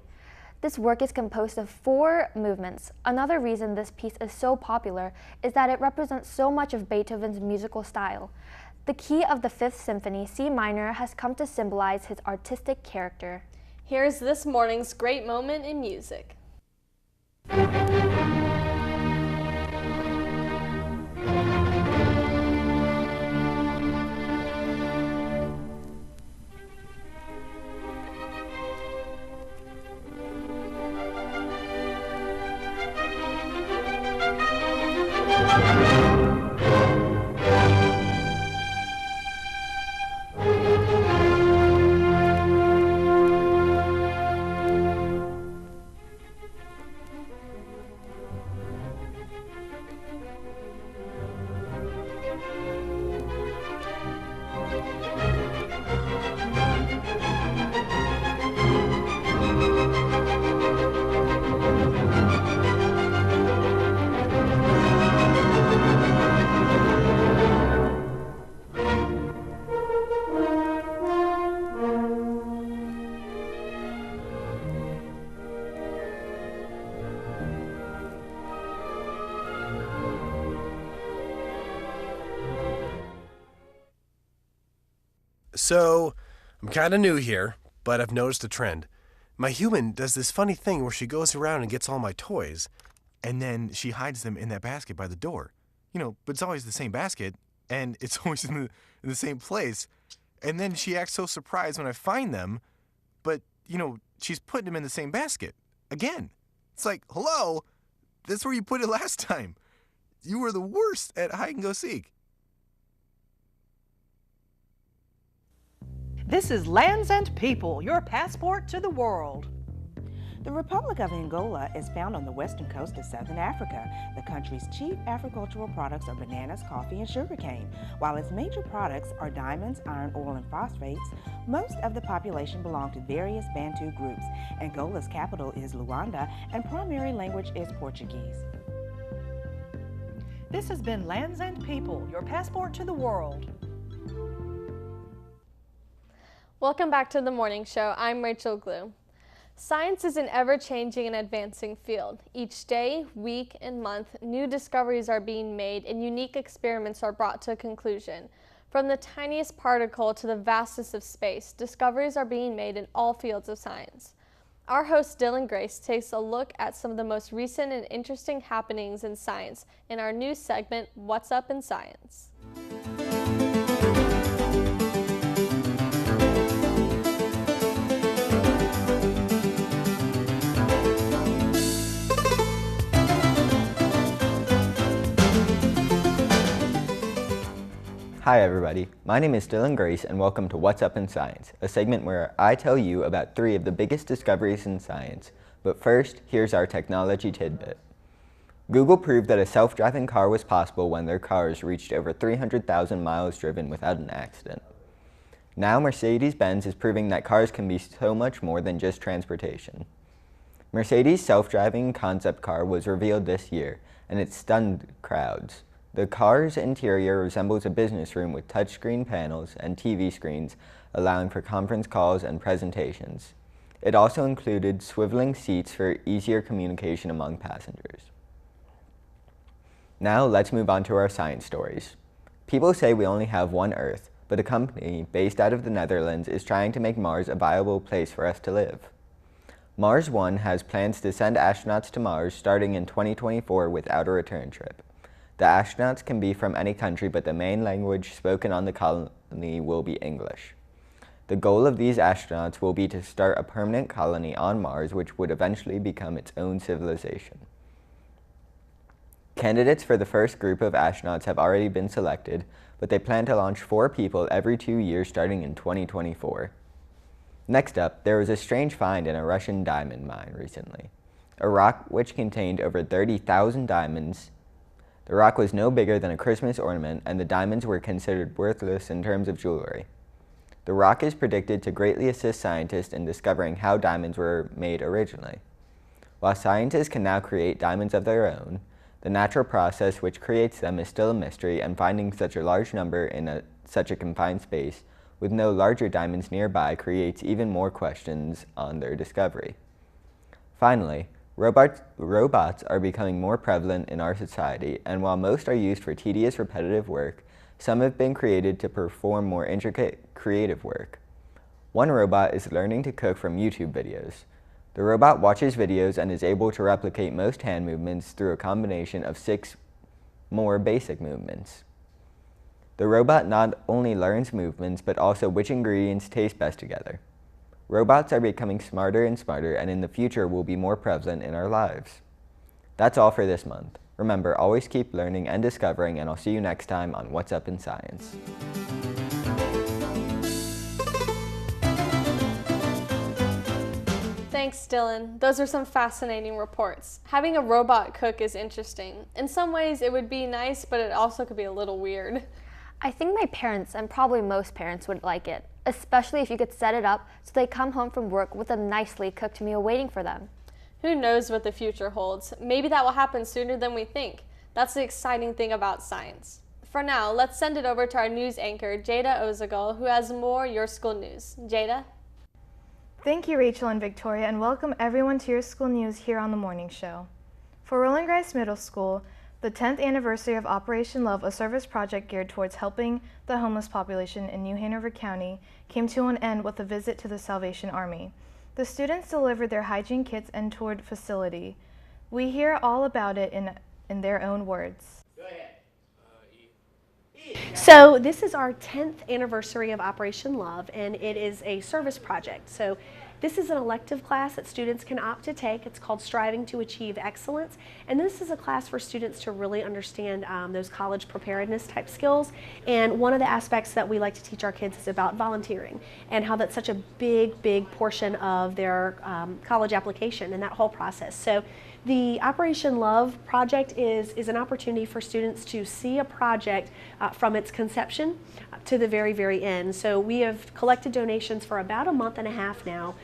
This work is composed of 4 movements. Another reason this piece is so popular is that it represents so much of Beethoven's musical style. The key of the Fifth Symphony, C minor, has come to symbolize his artistic character. Here's this morning's great moment in music. So, I'm kind of new here, but I've noticed a trend. My human does this funny thing where she goes around and gets all my toys, and then she hides them in that basket by the door. You know, but it's always the same basket, and it's always in the same place. And then she acts so surprised when I find them, but, you know, she's putting them in the same basket. Again. It's like, hello? That's where you put it last time. You were the worst at hide and go seek. This is Lands and People, your passport to the world. The Republic of Angola is found on the western coast of southern Africa. The country's chief agricultural products are bananas, coffee, and sugarcane. While its major products are diamonds, iron ore, and phosphates, most of the population belong to various Bantu groups. Angola's capital is Luanda, and primary language is Portuguese. This has been Lands and People, your passport to the world. Welcome back to the morning show. I'm Rachel Glue. Science is an ever-changing and advancing field. Each day, week, and month, new discoveries are being made and unique experiments are brought to a conclusion. From the tiniest particle to the vastness of space, discoveries are being made in all fields of science. Our host Dylan Grace takes a look at some of the most recent and interesting happenings in science in our new segment, What's Up in Science? Hi everybody, my name is Dylan Grace and welcome to What's Up in Science, a segment where I tell you about 3 of the biggest discoveries in science. But first, here's our technology tidbit. Google proved that a self-driving car was possible when their cars reached over 300,000 miles driven without an accident. Now Mercedes-Benz is proving that cars can be so much more than just transportation. Mercedes' self-driving concept car was revealed this year, and it stunned crowds. The car's interior resembles a business room with touchscreen panels and TV screens, allowing for conference calls and presentations. It also included swiveling seats for easier communication among passengers. Now let's move on to our science stories. People say we only have one Earth, but a company based out of the Netherlands is trying to make Mars a viable place for us to live. Mars One has plans to send astronauts to Mars starting in 2024 without a return trip. The astronauts can be from any country, but the main language spoken on the colony will be English. The goal of these astronauts will be to start a permanent colony on Mars, which would eventually become its own civilization. Candidates for the first group of astronauts have already been selected, but they plan to launch 4 people every 2 years starting in 2024. Next up, there was a strange find in a Russian diamond mine recently. A rock which contained over 30,000 diamonds. The rock was no bigger than a Christmas ornament, and the diamonds were considered worthless in terms of jewelry. The rock is predicted to greatly assist scientists in discovering how diamonds were made originally. While scientists can now create diamonds of their own, the natural process which creates them is still a mystery, and finding such a large number in such a confined space with no larger diamonds nearby creates even more questions on their discovery. Finally, robots are becoming more prevalent in our society, and while most are used for tedious, repetitive work, some have been created to perform more intricate, creative work. One robot is learning to cook from YouTube videos. The robot watches videos and is able to replicate most hand movements through a combination of 6 more basic movements. The robot not only learns movements, but also which ingredients taste best together. Robots are becoming smarter and smarter, and in the future will be more prevalent in our lives. That's all for this month. Remember, always keep learning and discovering, and I'll see you next time on What's Up in Science. Thanks, Dylan. Those are some fascinating reports. Having a robot cook is interesting. In some ways, it would be nice, but it also could be a little weird. I think my parents, and probably most parents, would like it, especially if you could set it up so they come home from work with a nicely cooked meal waiting for them. Who knows what the future holds? Maybe that will happen sooner than we think. That's the exciting thing about science. For now, let's send it over to our news anchor, Jada Ozagal, who has more Your School News. Jada? Thank you, Rachel and Victoria, and welcome everyone to Your School News here on the Morning Show. For Rolling Grice Middle School, the 10th anniversary of Operation Love, a service project geared towards helping the homeless population in New Hanover County, came to an end with a visit to the Salvation Army. The students delivered their hygiene kits and toured facility. We hear all about it in their own words. So this is our 10th anniversary of Operation Love, and it is a service project. So this is an elective class that students can opt to take. It's called Striving to Achieve Excellence, and this is a class for students to really understand those college preparedness type skills. And one of the aspects that we like to teach our kids is about volunteering and how that's such a big portion of their college application and that whole process. So the Operation Love project is an opportunity for students to see a project from its conception to the very end. So we have collected donations for about a month and a half now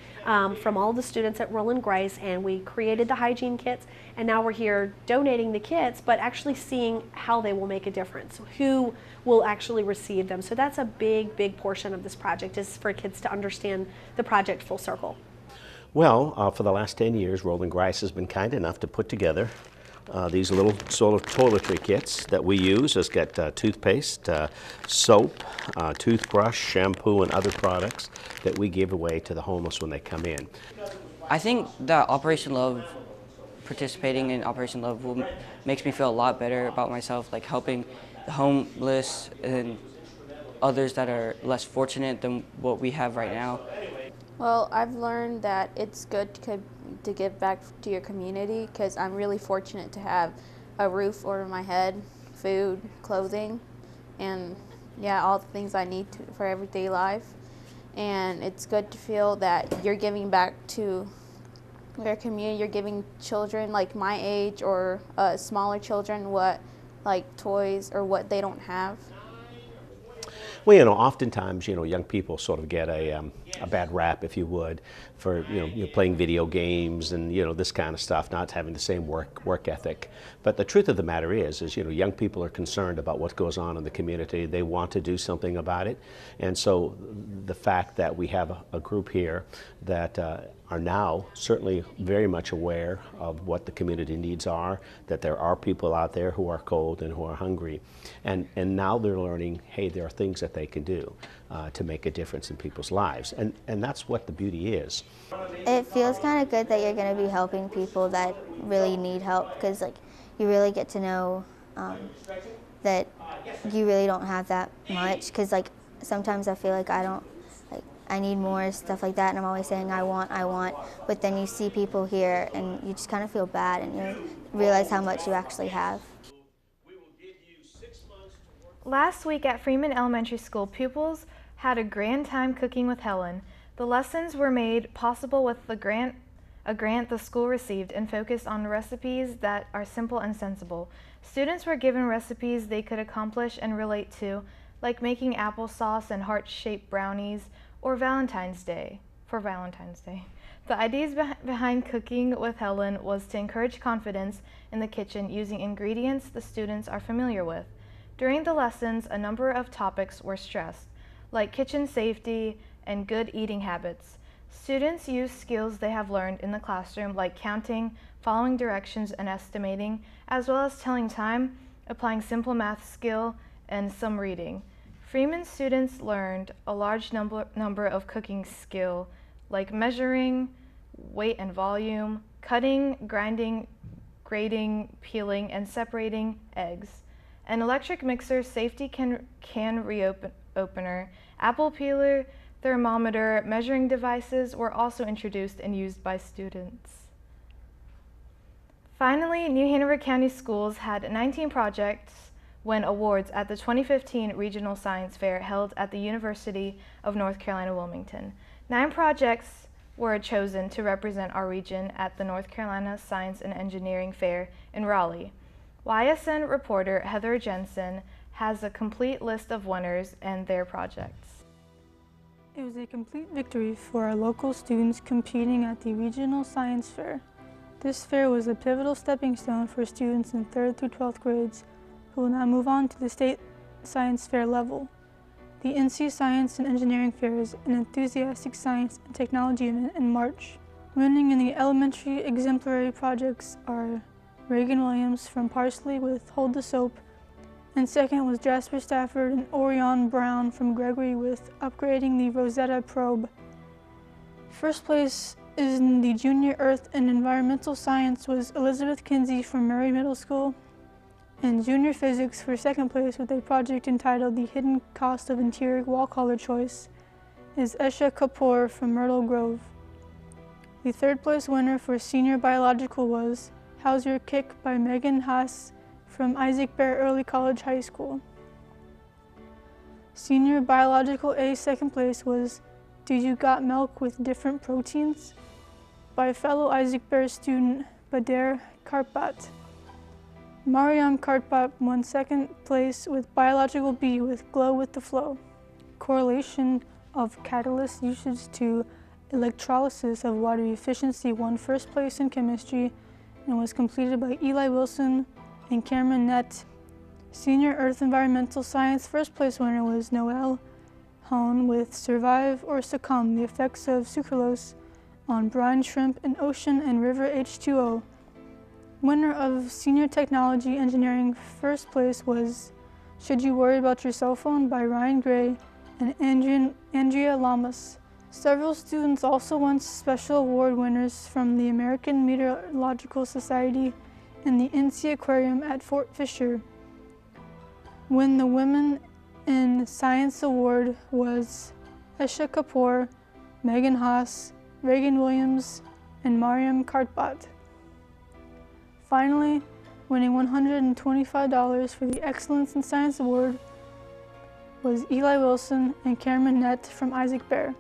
from all the students at Roland Grice, and we created the hygiene kits, and now we're here donating the kits, but actually seeing how they will make a difference, who will actually receive them. So that's a big portion of this project, is for kids to understand the project full circle. Well, for the last 10 years, Roland Grice has been kind enough to put together these little sort of toiletry kits that we use. It's got toothpaste, soap, toothbrush, shampoo, and other products that we give away to the homeless when they come in. I think that participating in Operation Love makes me feel a lot better about myself, like helping the homeless and others that are less fortunate than what we have right now. Well, I've learned that it's good to give back to your community, because I'm really fortunate to have a roof over my head, food, clothing, and all the things I need for everyday life. And it's good to feel that you're giving back to your community. You're giving children like my age or smaller children like toys or what they don't have. Well, oftentimes, young people sort of get a a bad rap, if you would, for playing video games and this kind of stuff, not having the same work ethic. But the truth of the matter is young people are concerned about what goes on in the community. They want to do something about it, and so the fact that we have a group here that are now certainly very much aware of what the community needs are, that there are people out there who are cold and who are hungry, and now they're learning, hey, there are things that they can do to make a difference in people's lives, and that's what the beauty is. It feels kind of good that you're going to be helping people that really need help, because you really get to know that you really don't have that much, because sometimes I feel like I need more, stuff like that, and I'm always saying I want, but then you see people here and you just kind of feel bad and you realize how much you actually have. Last week at Freeman Elementary School, pupils had a grand time cooking with Helen. The lessons were made possible with a grant the school received and focused on recipes that are simple and sensible. Students were given recipes they could accomplish and relate to, like making applesauce and heart-shaped brownies, or Valentine's Day. The ideas behind cooking with Helen was to encourage confidence in the kitchen using ingredients the students are familiar with. During the lessons, a number of topics were stressed, like kitchen safety and good eating habits. Students used skills they have learned in the classroom, like counting, following directions, and estimating, as well as telling time, applying simple math skill, and some reading. Freeman students learned a large number of cooking skill, like measuring, weight and volume, cutting, grinding, grating, peeling, and separating eggs. An electric mixer, safety can opener, apple peeler, thermometer, measuring devices were also introduced and used by students. Finally, New Hanover County Schools had 19 projects win awards at the 2015 Regional Science Fair held at the University of North Carolina, Wilmington. 9 projects were chosen to represent our region at the North Carolina Science and Engineering Fair in Raleigh. YSN reporter Heather Jensen has a complete list of winners and their projects. It was a complete victory for our local students competing at the Regional Science Fair. This fair was a pivotal stepping stone for students in 3rd through 12th grades who will now move on to the state science fair level. The NC Science and Engineering Fair is an enthusiastic science and technology event in March. Winning in the elementary exemplary projects are Reagan Williams from Parsley with Hold the Soap, and second was Jasper Stafford and Orion Brown from Gregory with Upgrading the Rosetta Probe. First place in the Junior Earth and Environmental Science was Elizabeth Kinsey from Murray Middle School, and Junior Physics for second place with a project entitled The Hidden Cost of Interior Wall Color Choice is Esha Kapoor from Myrtle Grove. The third place winner for Senior Biological was How's Your Kick by Megan Haas from Isaac Bear Early College High School. Senior Biological A second place was Do You Got Milk with Different Proteins by fellow Isaac Bear student Bader Karpat. Mariam Karpat won second place with Biological B with Glow with the Flow. Correlation of catalyst usage to electrolysis of water efficiency won first place in chemistry and was completed by Eli Wilson and Cameron Nett. Senior Earth Environmental Science first place winner was Noelle Hone with Survive or Succumb, the Effects of Sucralose on Brine Shrimp in Ocean and River H2O. Winner of Senior Technology Engineering first place was Should You Worry About Your Cell Phone by Ryan Gray and Andrea Lamas. Several students also won special award winners from the American Meteorological Society and the NC Aquarium at Fort Fisher. When the Women in Science Award was Esha Kapoor, Megan Haas, Reagan Williams, and Mariam Karpat. Finally, winning $125 for the Excellence in Science Award was Eli Wilson and Cameron Nett from Isaac Bear.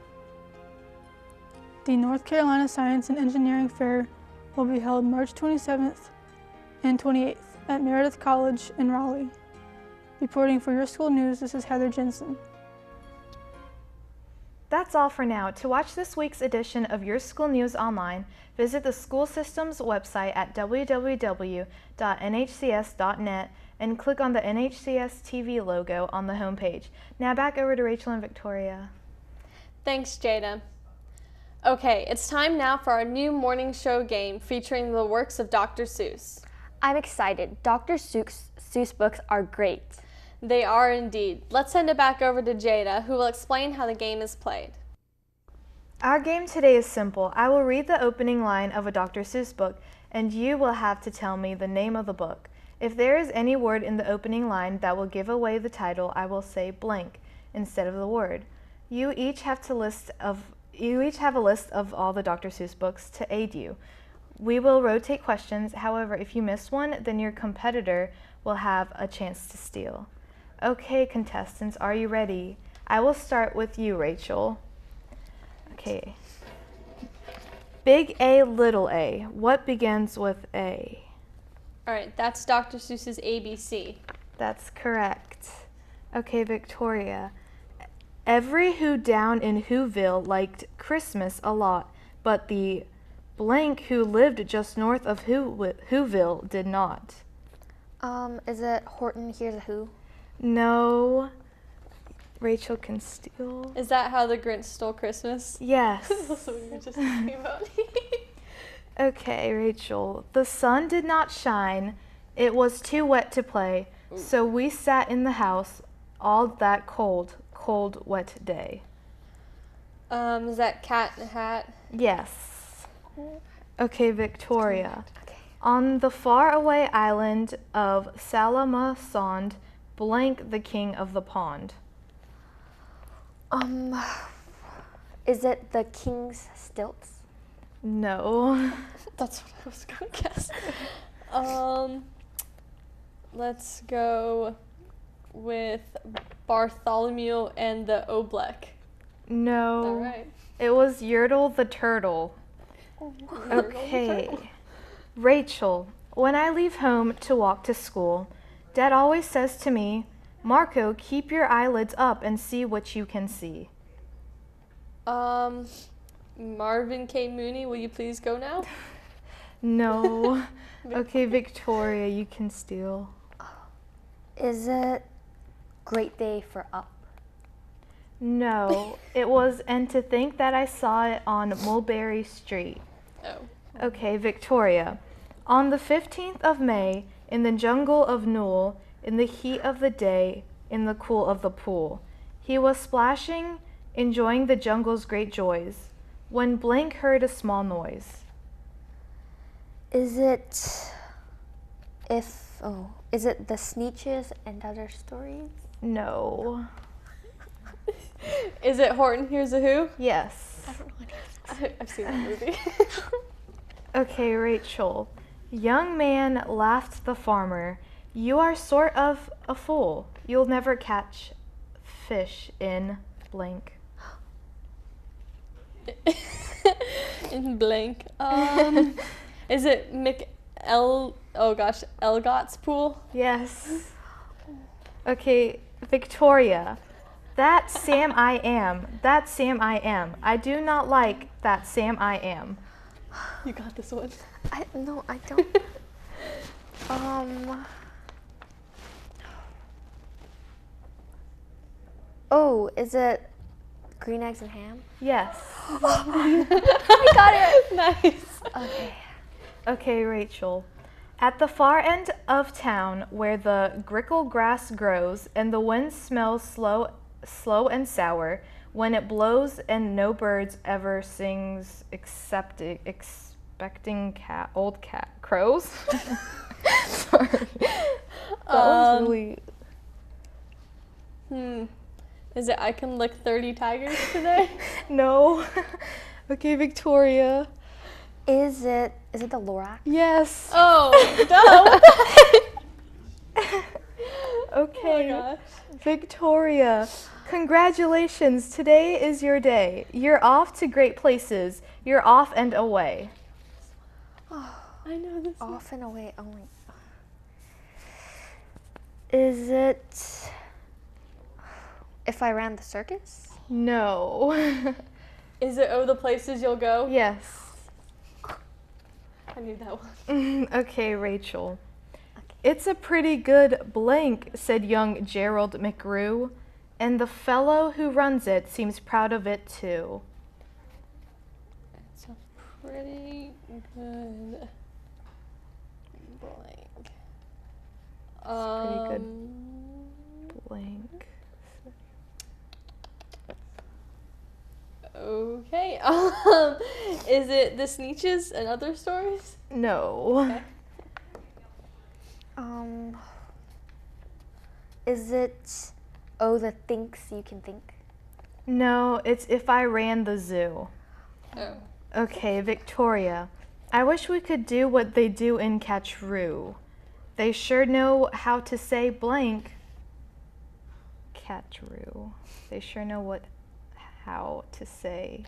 The North Carolina Science and Engineering Fair will be held March 27th and 28th at Meredith College in Raleigh. Reporting for Your School News, this is Heather Jensen. That's all for now. To watch this week's edition of Your School News online, visit the school system's website at www.nhcs.net and click on the NHCS TV logo on the homepage. Now back over to Rachel and Victoria. Thanks, Jada. Okay, it's time now for our new morning show game featuring the works of Dr. Seuss. I'm excited. Dr. Seuss books are great. They are indeed. Let's send it back over to Jada, who will explain how the game is played. Our game today is simple. I will read the opening line of a Dr. Seuss book, and you will have to tell me the name of the book. If there is any word in the opening line that will give away the title, I will say blank instead of the word. You each have a list of all the Dr. Seuss books to aid you. We will rotate questions. However, if you miss one, then your competitor will have a chance to steal. Okay, contestants, are you ready? I will start with you, Rachel. Okay. Big A, little a. What begins with A? All right, that's Dr. Seuss's ABC. That's correct. Okay, Victoria. Every who down in Whoville liked Christmas a lot, but the blank who lived just north of Whoville did not. Is it Horton Hears a Who? No. Rachel can steal. Is that How the Grinch Stole Christmas? Yes. That's what we were just talking about. Okay, Rachel. The sun did not shine. It was too wet to play. Ooh. So we sat in the house all that cold, wet day. Is that Cat in the Hat? Yes. Okay, Victoria. Okay. On the faraway island of Salamasond, blank the king of the pond. Is it the King's Stilts? No. That's what I was going to guess. Let's go with Bartholomew and the Oblek. No. All right. It was Yertle the turtle. Okay. Rachel, when I leave home to walk to school, Dad always says to me, Marco, keep your eyelids up and see what you can see. Marvin K. Mooney, will you please go now? No. Okay, Victoria, you can steal. Is it Great Day for Up? No. It was And to Think That I Saw It on Mulberry Street. Oh. Okay, Victoria. On the 15th of May, in the jungle of Newell, in the heat of the day, in the cool of the pool, he was splashing, enjoying the jungle's great joys, when blank heard a small noise. Is it The Sneetches and Other Stories? No. Is it Horton Hears a Who? Yes. I don't know what it is. I've seen that movie. Okay, Rachel. Young man, laughed the farmer, you are sort of a fool. You'll never catch fish in blank. In blank. Is it Elgott's pool? Yes. Okay, Victoria. That Sam I am. That Sam I am. I do not like that Sam I am. You got this one. No, I don't. Oh, is it Green Eggs and Ham? Yes. I got it. Nice. Okay. Okay, Rachel. At the far end of town, where the grickle grass grows and the wind smells slow and sour, when it blows and no birds ever sings expecting old crows. Sorry. That was really. Is it I Can Lick 30 Tigers today? No. Okay, Victoria. Is it the Lorax? Yes. Oh, no. Okay. Oh my gosh. Victoria, congratulations. Today is your day. You're off to great places. You're off and away. Oh, I know this. Off and away. Oh my. Is it If I Ran the Circus? No. Is it Oh the Places You'll Go? Yes. I knew that one. Okay, Rachel. It's a pretty good blank, said young Gerald McGrew, and the fellow who runs it seems proud of it too. It's a pretty good blank. Pretty good blank. Okay. Is it The Sneetches and Other Stories? No. Okay. Is it Oh the Things You Can Think? No, it's If I Ran the Zoo. Oh. Okay, Victoria. I wish we could do what they do in Catch-Roo. They sure know how to say blank. Catch-Roo. They sure know how to say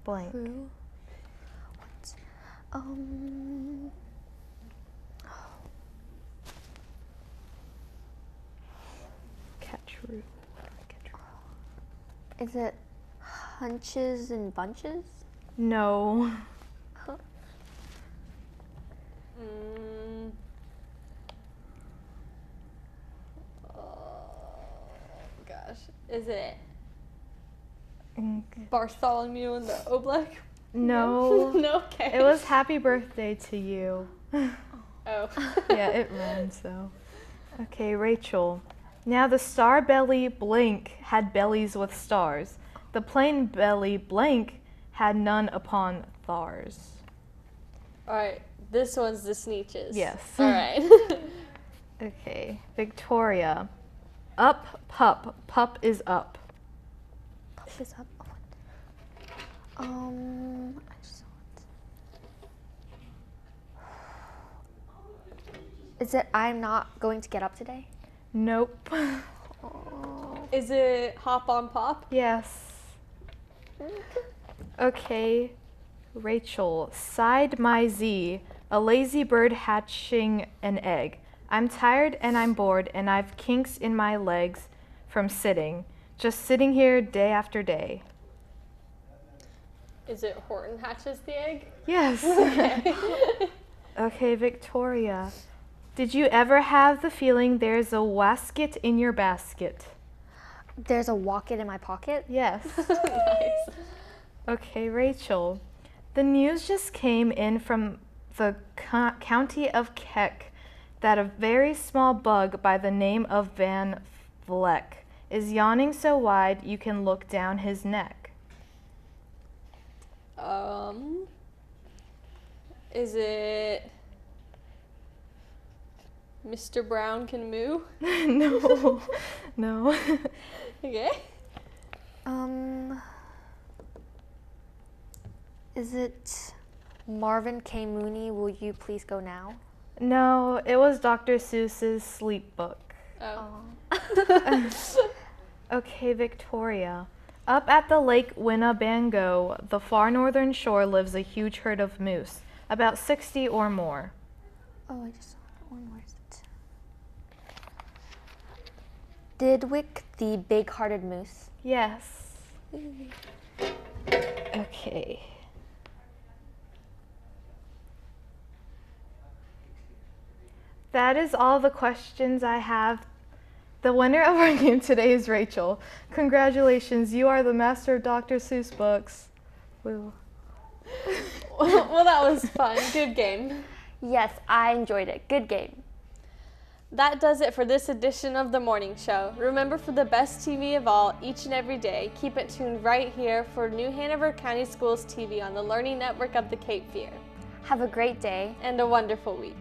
blank. What? Catch-Roo. Is it Hunches and Bunches? No. Gosh. Is it Bartholomew and the Oblak? No. No, okay. It was Happy Birthday to You. Oh. Yeah, it rhymes though. Okay, Rachel. Now the star belly blank had bellies with stars. The plain belly blank had none upon thars. Alright, this one's The Sneetches. Yes. Alright. Okay, Victoria. Up, pup. Pup is up. Pup is up. I just Is it I'm not going to get up today? Nope. Is it Hop on Pop? Yes. Okay, Rachel. Sighed my Z, a lazy bird hatching an egg. I'm tired and I'm bored and I've kinks in my legs from sitting, just sitting here day after day. Is it Horton hatches the egg? Yes. Okay. Okay, Victoria. Did you ever have the feeling there's a wasket in your basket? There's a wocket in my pocket? Yes. Nice. Okay, Rachel. The news just came in from the county of Keck that a very small bug by the name of Van Vleck is yawning so wide you can look down his neck. Is it Mr. Brown Can Moo? No. No. Okay. Is it Marvin K. Mooney, Will You Please Go Now? No, it was Dr. Seuss's sleep book. Oh. Okay, Victoria. Up at the Lake Winnebago, the far northern shore, lives a huge herd of moose, about 60 or more. Oh, I just saw that one. Where is it? Didwick the Big-Hearted Moose? Yes. Okay. That is all the questions I have. The winner of our game today is Rachel. Congratulations, you are the master of Dr. Seuss books. Woo. Well, that was fun. Good game. Yes, I enjoyed it. Good game. That does it for this edition of The Morning Show. Remember, for the best TV of all, each and every day, keep it tuned right here for New Hanover County Schools TV on the Learning Network of the Cape Fear. Have a great day. And a wonderful week.